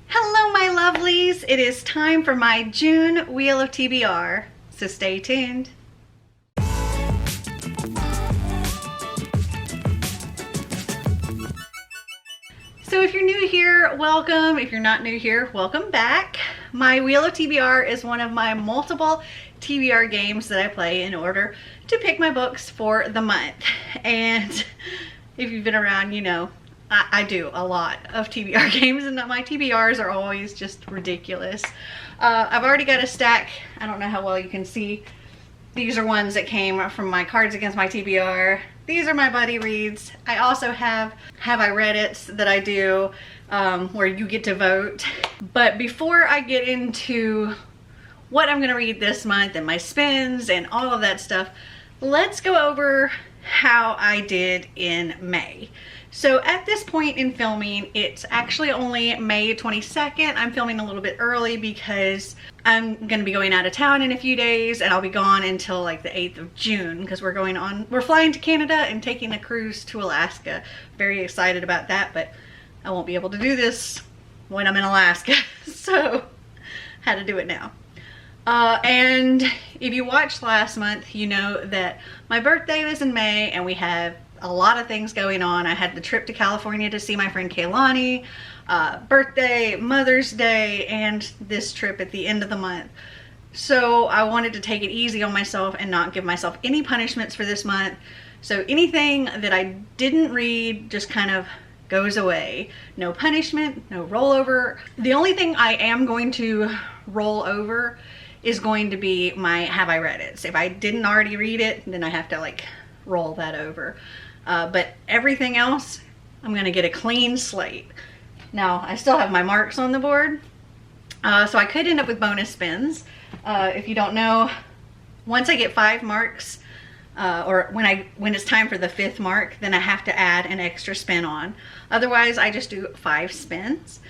Hello my lovelies, it is time for my June Wheel of TBR, so stay tuned. So if you're new here, welcome. If you're not new here, welcome back. My Wheel of TBR is one of my multiple TBR games that I play in order to pick my books for the month. And if you've been around, you know, I do a lot of TBR games, and my TBRs are always just ridiculous. I've already got a stack. I don't know how well you can see. These are ones that came from my Cards Against My TBR. These are my buddy reads. I also have I read it's that I do where you get to vote. But before I get into what I'm gonna read this month and my spins and all of that stuff, let's go over how I did in May. So at this point in filming, it's actually only May 22nd. I'm filming a little bit early because I'm gonna be going out of town in a few days, and I'll be gone until like the 8th of June because we're flying to Canada and taking a cruise to Alaska. Very excited about that, but I won't be able to do this when I'm in Alaska. So had to do it now. And if you watched last month, you know that my birthday was in May and we have a lot of things going on. I had the trip to California to see my friend Kaylani, birthday, Mother's Day, and this trip at the end of the month. So I wanted to take it easy on myself and not give myself any punishments for this month. So anything that I didn't read just kind of goes away. No punishment, no rollover. The only thing I am going to roll over is going to be my Have I Read It. So if I didn't already read it, then I have to like roll that over. But everything else, I'm gonna get a clean slate. Now, I still have my marks on the board, so I could end up with bonus spins. If you don't know, once I get 5 marks, or when it's time for the 5th mark, then I have to add an extra spin on. Otherwise, I just do 5 spins.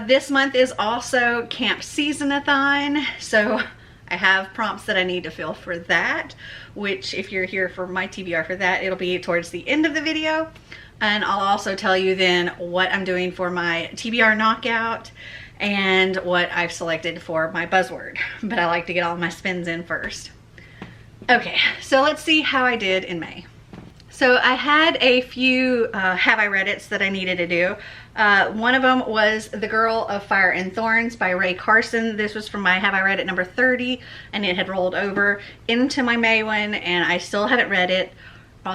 This month is also Camp SeasonAthon, so I have prompts that I need to fill for that, which if you're here for my TBR for that, it'll be towards the end of the video. And I'll also tell you then what I'm doing for my TBR Knockout and what I've selected for my buzzword. But I like to get all my spins in first. Okay, so let's see how I did in May. So I had a few Have I Read It's that I needed to do. One of them was The Girl of Fire and Thorns by Ray Carson. This was from my Have I Read It number 30, and it had rolled over into my May one, and I still haven't read it.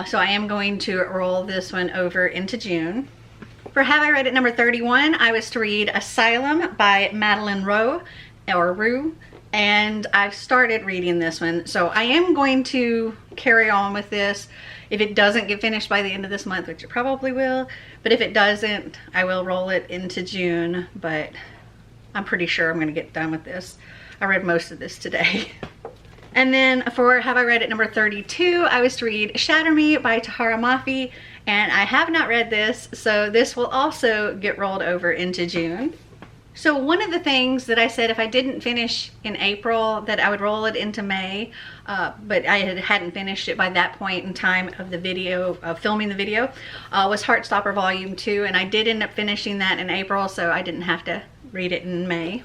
So I am going to roll this one over into June. For Have I Read It number 31, I was to read Asylum by Madeline Rue, and I've started reading this one. So I am going to carry on with this. If it doesn't get finished by the end of this month, which it probably will, but if it doesn't, I will roll it into June, but I'm pretty sure I'm gonna get done with this. I read most of this today. And then for Have I Read It number 32, I was to read Shatter Me by Tahara Mafi, and I have not read this, so this will also get rolled over into June. So one of the things that I said if I didn't finish in April that I would roll it into May, but I hadn't finished it by that point in time of the video, of filming the video, was Heartstopper Volume 2, and I did end up finishing that in April, so I didn't have to read it in May.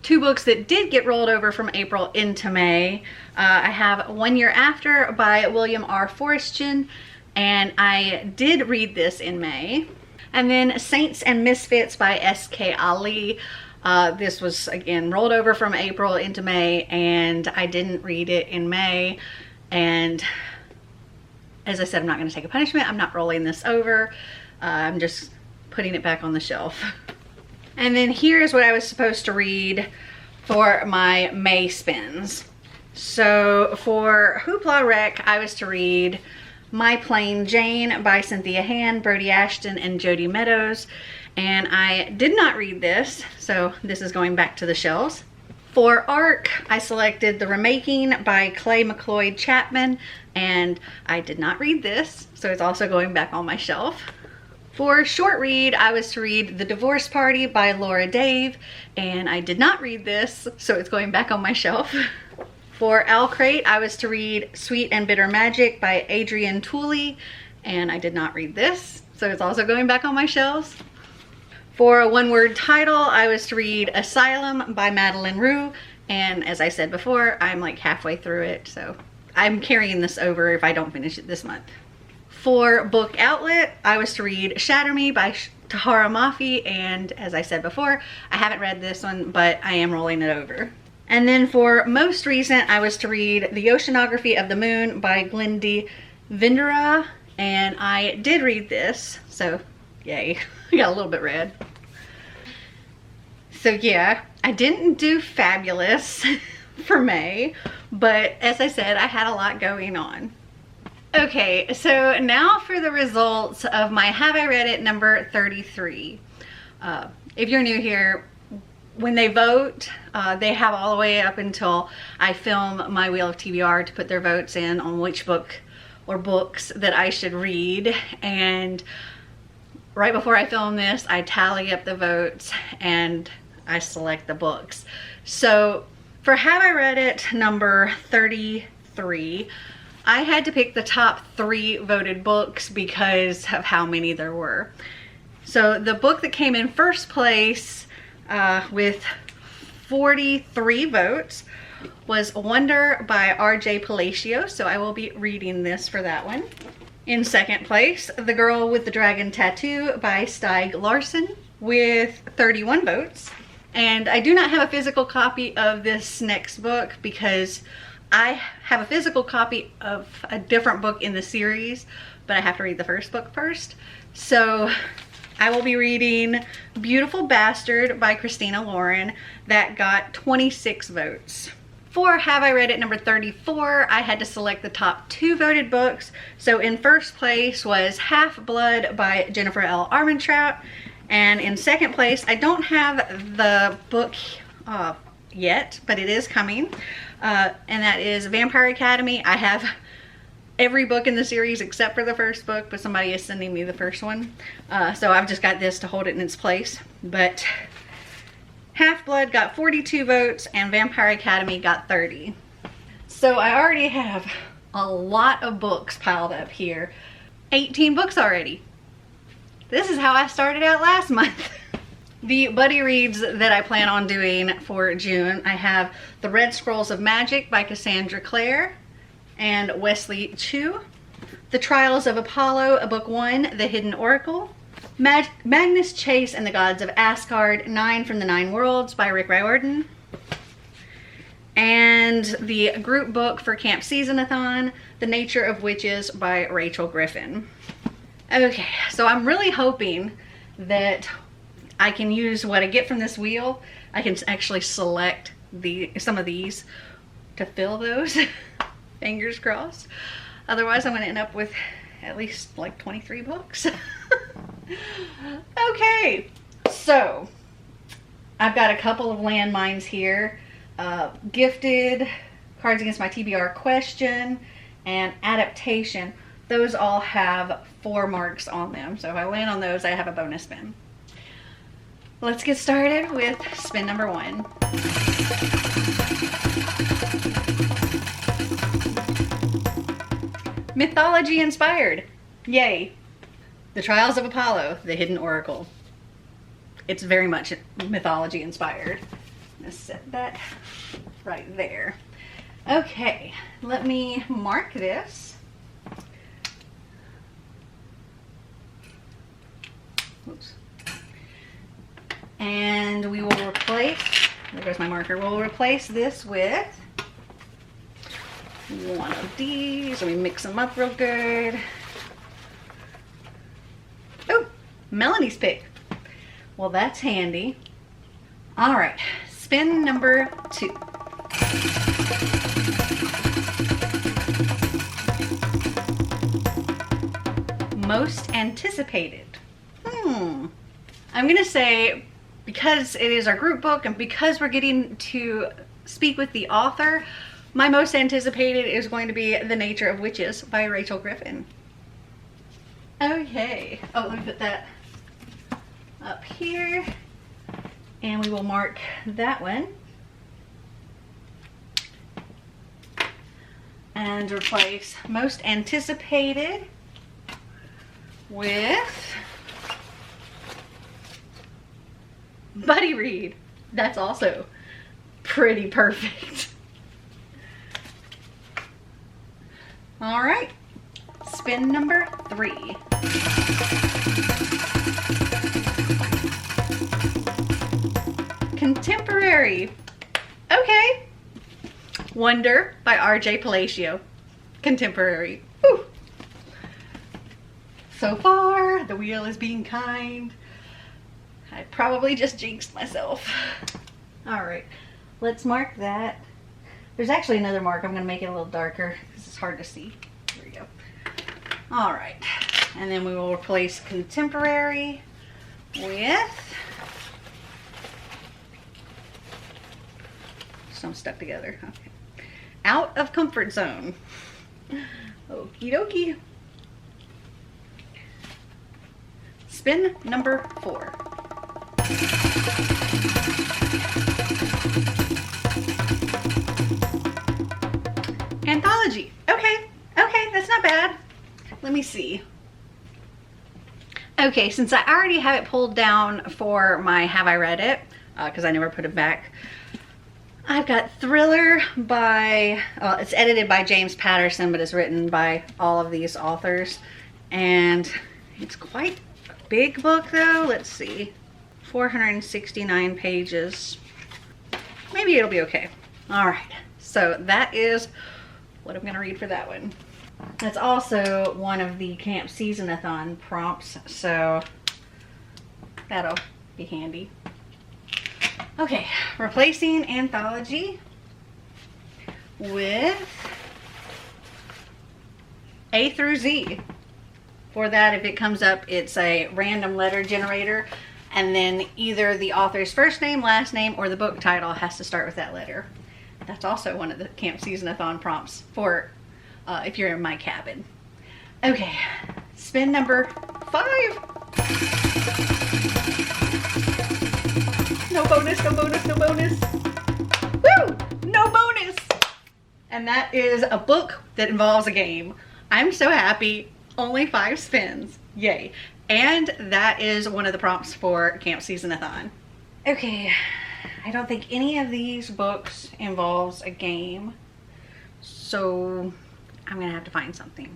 2 books that did get rolled over from April into May, I have One Year After by William R. Forstchen, and I did read this in May. And then Saints and Misfits by S.K. Ali. This was, again, rolled over from April into May, and I didn't read it in May. And as I said, I'm not going to take a punishment. I'm not rolling this over. I'm just putting it back on the shelf. And then here's what I was supposed to read for my May spins. So for Hoopla Rec, I was to read My Plain Jane by Cynthia Hand, Brody Ashton, and Jody Meadows. And I did not read this, so this is going back to the shelves. For ARC, I selected The Remaking by Clay McLeod Chapman, and I did not read this, so it's also going back on my shelf. For short read, I was to read The Divorce Party by Laura Dave, and I did not read this, so it's going back on my shelf. For Owl Crate, I was to read Sweet and Bitter Magic by Adrienne Tooley, and I did not read this, so it's also going back on my shelves. For a one-word title, I was to read Asylum by Madeleine Roux, and as I said before, I'm like halfway through it, so I'm carrying this over if I don't finish it this month. For book outlet, I was to read Shatter Me by Tahara Mafi, and as I said before, I haven't read this one, but I am rolling it over. And then for most recent, I was to read The Oceanography of the Moon by Glendy Vindera, and I did read this, so yay. I got a little bit read. So yeah, I didn't do fabulous for May, but as I said, I had a lot going on. Okay, so now for the results of my Have I Read It number 33. If you're new here, when they vote, they have all the way up until I film my Wheel of TBR to put their votes in on which book or books that I should read. And right before I film this, I tally up the votes and I select the books. So for Have I Read It number 33, I had to pick the top 3 voted books because of how many there were. So the book that came in first place with 43 votes was Wonder by R.J. Palacio, so I will be reading this for that one. In second place, The Girl with the Dragon Tattoo by Stieg Larsson with 31 votes. And I do not have a physical copy of this next book because I have a physical copy of a different book in the series, but I have to read the first book first. So I will be reading Beautiful Bastard by Christina Lauren. That got 26 votes. For Have I Read It number 34, I had to select the top 2 voted books. So in first place was Half-Blood by Jennifer L. Armentrout. And in second place, I don't have the book yet, but it is coming. And that is Vampire Academy. I have every book in the series except for the first book, but somebody is sending me the first one. So I've just got this to hold it in its place. But Half-Blood got 42 votes and Vampire Academy got 30. So I already have a lot of books piled up here. 18 books already. This is how I started out last month. The buddy reads that I plan on doing for June, I have The Red Scrolls of Magic by Cassandra Clare and Wesley Chu, The Trials of Apollo, Book 1, The Hidden Oracle, Magnus Chase and the Gods of Asgard, 9 from the 9 Worlds by Rick Riordan, and the group book for Camp SeasonAthon, The Nature of Witches by Rachel Griffin. Okay, so I'm really hoping that I can use what I get from this wheel. I can actually select some of these to fill those. Fingers crossed. Otherwise, I'm going to end up with at least like 23 books. Okay, so I've got a couple of landmines here. Gifted, Cards Against My TBR Question, and Adaptation. Those all have 4 marks on them. So if I land on those, I have a bonus spin. Let's get started with spin number 1. Mythology inspired. Yay. The Trials of Apollo, The Hidden Oracle. It's very much mythology inspired. Let's set that right there. Okay, let me mark this. Oops. And we will replace, there goes my marker, we'll replace this with one of these. Let me mix them up real good. Oh, Melanie's pick. Well, that's handy. All right, spin number 2. Most anticipated. I'm gonna say, because it is our group book and because we're getting to speak with the author, my most anticipated is going to be The Nature of Witches by Rachel Griffin. Okay, oh, let me put that up here and we will mark that one and replace most anticipated with buddy read. That's also pretty perfect. All right, spin number 3. Contemporary. Okay. Wonder by R.J. Palacio. Contemporary. Whew. So far, the wheel is being kind. I probably just jinxed myself. All right, let's mark that. There's actually another mark. I'm gonna make it a little darker because it's hard to see. There we go. All right, and then we will replace contemporary with some stuck together. Okay. Out of comfort zone. Okie dokie. Spin number 4. Anthology. Okay, that's not bad. Let me see. Okay, since I already have it pulled down for my Have I Read It, because I never put it back, I've got Thriller by, it's edited by James Patterson, but it's written by all of these authors. And it's quite a big book though. Let's see. 469 pages. Maybe it'll be okay. All right, so that is what I'm gonna read for that one. That's also one of the Camp SeasonAthon prompts, so that'll be handy. Okay, replacing anthology with A through Z. For that, if it comes up, it's a random letter generator, and then either the author's first name, last name, or the book title has to start with that letter. That's also one of the Camp SeasonAthon prompts for if you're in my cabin. Okay, spin number 5. No bonus, no bonus, no bonus. Woo! No bonus! And that is a book that involves a game. I'm so happy. Only 5 spins. Yay. And that is one of the prompts for Camp SeasonAthon. Okay, I don't think any of these books involves a game, so I'm gonna have to find something.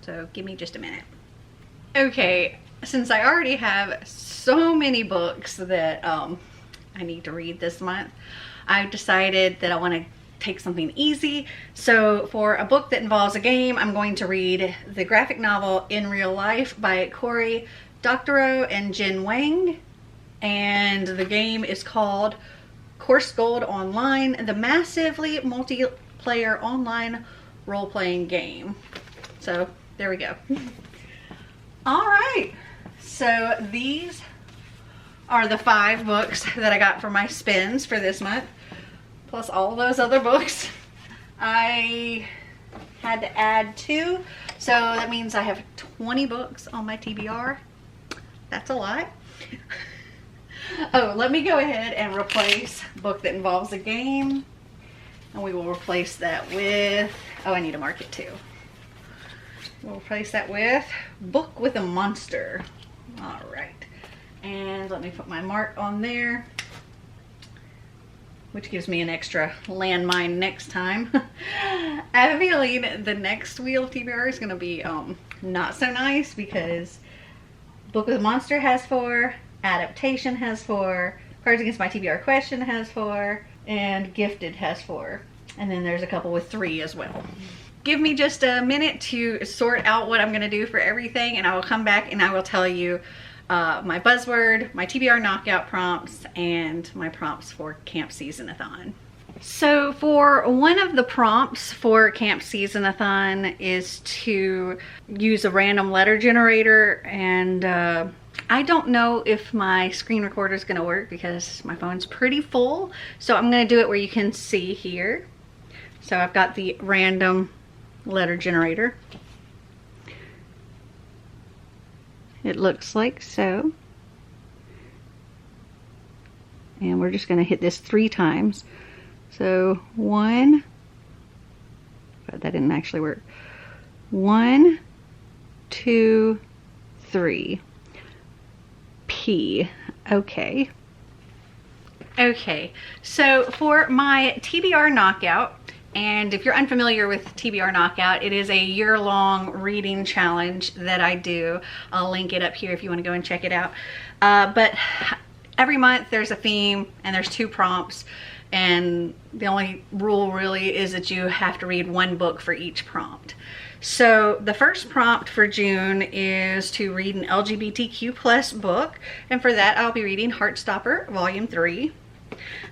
So give me just a minute. Okay, since I already have so many books that I need to read this month, I've decided that I want to take something easy. So for a book that involves a game, I'm going to read the graphic novel In Real Life by Cory Doctorow and Jen Wang. And the game is called Course Gold Online, the massively multiplayer online role-playing game. So there we go. All right, so these are the 5 books that I got for my spins for this month, plus all those other books. I had to add 2, so that means I have 20 books on my TBR. That's a lot. Oh, let me go ahead and replace book that involves a game, and we will replace that with, oh, I need to mark it too. We'll replace that with book with a monster. All right, and let me put my mark on there, which gives me an extra landmine next time. I have a feeling the next Wheel of TBR is gonna be not so nice, because book with a monster has 4, adaptation has 4, Cards Against My TBR Question has 4, and gifted has 4. And then there's a couple with 3 as well. Give me just a minute to sort out what I'm gonna do for everything, and I will come back and I will tell you my buzzword, my TBR knockout prompts, and my prompts for Camp SeasonAthon. So for one of the prompts for Camp SeasonAthon is to use a random letter generator, and I don't know if my screen recorder is going to work because my phone's pretty full. So I'm going to do it where you can see here. So I've got the random letter generator. It looks like so. And we're just going to hit this 3 times. So 1, but that didn't actually work. 1, 2, 3. P. Okay. Okay, so for my TBR Knockout, and if you're unfamiliar with TBR Knockout, it is a year-long reading challenge that I do. I'll link it up here if you want to go and check it out. But every month there's a theme and there's 2 prompts, and the only rule really is that you have to read 1 book for each prompt. So the first prompt for June is to read an LGBTQ+ book, and for that I'll be reading Heartstopper Volume 3.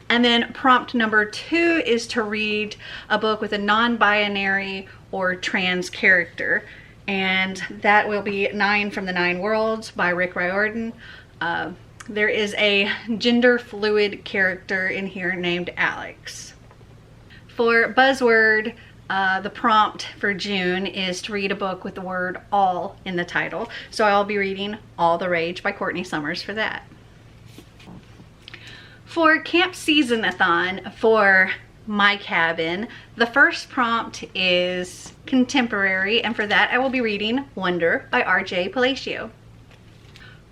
And then prompt number 2 is to read a book with a non-binary or trans character, and that will be 9 from the 9 Worlds by Rick Riordan. There is a gender fluid character in here named Alex. For Buzzword, the prompt for June is to read a book with the word all in the title. So I'll be reading All the Rage by Courtney Summers for that. For Camp SeasonAthon for my cabin, the first prompt is contemporary, and for that I will be reading Wonder by R.J. Palacio.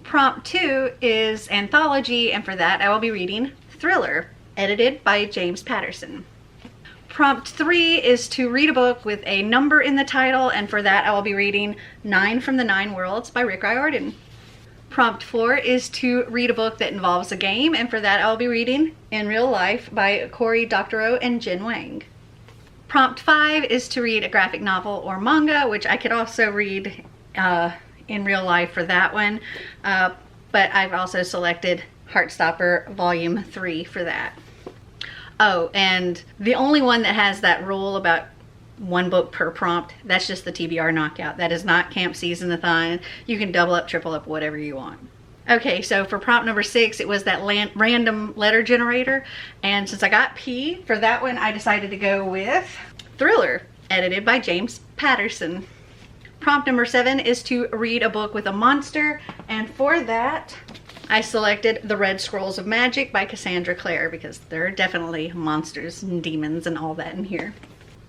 Prompt 2 is anthology, and for that I will be reading Thriller, edited by James Patterson. Prompt 3 is to read a book with a number in the title, and for that I will be reading 9 from the 9 Worlds by Rick Riordan. Prompt 4 is to read a book that involves a game, and for that I'll be reading In Real Life by Cory Doctorow and Jen Wang. Prompt 5 is to read a graphic novel or manga, which I could also read in real life for that one, but I've also selected Heartstopper Volume 3 for that. Oh, and the only one that has that rule about 1 book per prompt, that's just the TBR Knockout. That is not Camp SeasonAthon. You can double up, triple up, whatever you want. Okay, so for prompt number 6, it was that random letter generator, and since I got P for that one, I decided to go with Thriller, edited by James Patterson. Prompt number 7 is to read a book with a monster, and for that I selected The Red Scrolls of Magic by Cassandra Clare, because there are definitely monsters and demons and all that in here.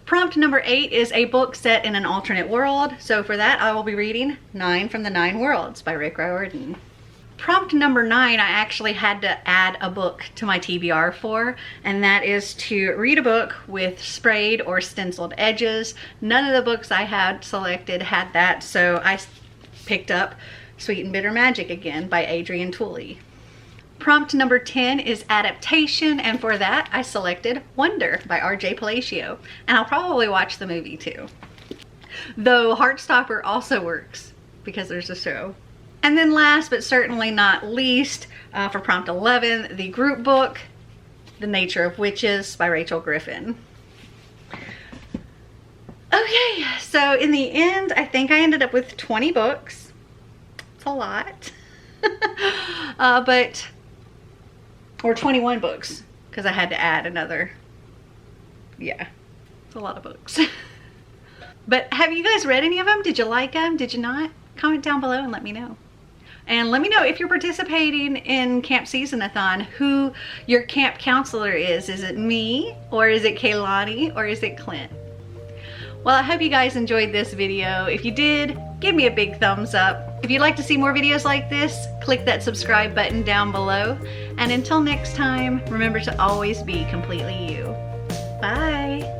Prompt number 8 is a book set in an alternate world, so for that I will be reading 9 from the 9 Worlds by Rick Riordan. Prompt number 9 I actually had to add a book to my TBR for, and that is to read a book with sprayed or stenciled edges. None of the books I had selected had that, so I picked up Sweet and Bitter Magic again by Adrienne Tooley. Prompt number 10 is adaptation, and for that I selected Wonder by R.J. Palacio, and I'll probably watch the movie too. Though Heartstopper also works because there's a show. And then last but certainly not least, for prompt 11, the group book, The Nature of Witches by Rachel Griffin. Okay, so in the end, I think I ended up with 20 books. It's a lot. Or 21 books, because I had to add another. Yeah, it's a lot of books. But have you guys read any of them? Did you like them? Did you not? Comment down below and let me know. And let me know if you're participating in Camp SeasonAthon, who your camp counselor is. Is it me, or is it Kaylani, or is it Clint? Well, I hope you guys enjoyed this video. If you did, give me a big thumbs up. If you'd like to see more videos like this, click that subscribe button down below. And until next time, remember to always be completely you. Bye.